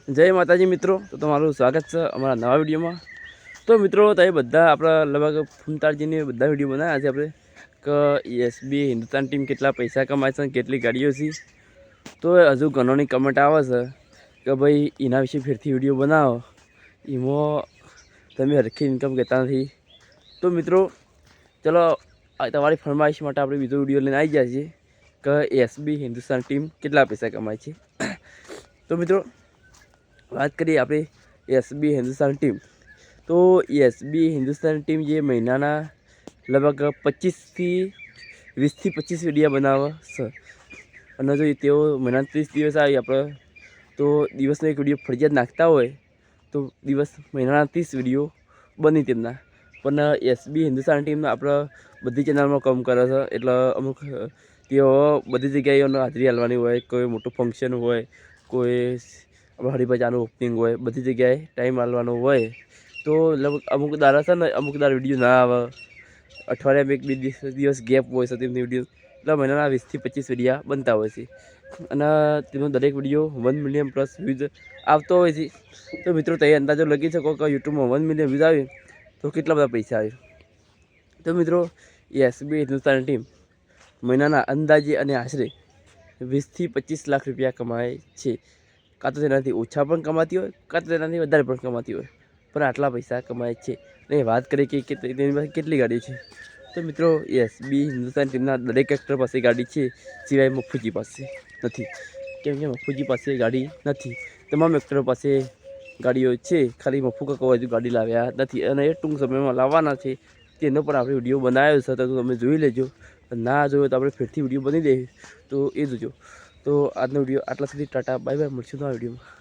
જય માતાજી મિત્રો, તો તમારું સ્વાગત છે અમારા નવા વિડીયોમાં। તો મિત્રો તમે બધા આપણા લગભગ ફૂમતાળજીની બધા વિડીયો બનાવ્યા છે આપણે કે એસબી હિન્દુસ્તાન ટીમ કેટલા પૈસા કમાય છે, કેટલી ગાડીઓ છે। તો હજુ ઘણોની કમેન્ટ આવે છે કે ભાઈ એના વિશે ફેરથી વિડીયો બનાવો, એમાં તમે હરખી ઇન્કમ કહેતા નથી। તો મિત્રો ચલો તમારી ફરમાઈશ માટે આપણે બીજો વિડીયો લઈને આવી ગયા છીએ કે એસબી હિન્દુસ્તાન ટીમ કેટલા પૈસા કમાય છે। તો મિત્રો વાત કરીએ આપણે એસબી હિન્દુસ્તાન ટીમ, તો એસબી હિન્દુસ્તાન ટીમ જે મહિનાના લગભગ 20-25 વિડીયો બનાવે છે, અને જો તેઓ મહિનાના 30 દિવસ આવી આપણે તો દિવસનો એક વિડીયો ફરજિયાત નાખતા હોય તો મહિનાના 30 વિડીયો બની તેમના। પણ એસબી હિન્દુસ્તાન ટીમ આપણે બધી ચેનલમાં કામ કરે છે, એટલે અમુક તેઓ બધી જગ્યાએ હાજરી હાલવાની હોય, કોઈ મોટું ફંક્શન હોય, કોઈ આપણે હરિભાજાનું ઓપનિંગ હોય, બધી જગ્યાએ ટાઈમ હાલવાનો હોય તો લગભગ અમુક દાડા છે ને અમુક દાડા વિડીયો ના આવે, અઠવાડિયામાં 1-2 દિવસ ગેપ હોય છે તેમની વિડીયો, એટલે મહિનાના 20-25 વિડીયા બનતા હોય છે, અને તેનો દરેક વિડીયો 1 મિલિયન પ્લસ વ્યૂઝ આવતો હોય છે। તો મિત્રો તમે અંદાજો લગી શકો કે યુટ્યુબમાં 1 મિલિયન વ્યૂઝ આવે તો કેટલા બધા પૈસા આવે। તો મિત્રો એસબી હિન્દુસ્તાન ટીમ મહિનાના અંદાજે અને આશરે 20-25 લાખ રૂપિયા કમાય છે। કાં તો તેનાથી ઓછા પણ કમાતી હોય, કાં તો તેનાથી વધારે પણ કમાતી હોય, પણ આટલા પૈસા કમાય છે। અને વાત કરીએ કે તેની પાસે કેટલી ગાડી છે, તો મિત્રો એસબી હિન્દુસ્તાન ટીમના દરેક એક્ટર પાસે ગાડી છે, સિવાય મફુજી પાસે નથી, કેમ કે મફુજી પાસે ગાડી નથી। તમામ એક્ટરો પાસે ગાડીઓ છે, ખાલી મફુ કાકા હજુ ગાડી લાવ્યા નથી, અને એ ટૂંક સમયમાં લાવવાના છે। તેનો પણ આપણે વિડીયો બનાવ્યો છે, તો તમે જોઈ લેજો, ના જોયો તો આપણે ફરીથી વિડીયો બની દઈએ તો એ જોજો। તો આજનો વિડીયો આટલા સુધી, ટાટા બાય બાય, મળશું નવા વિડીયોમાં।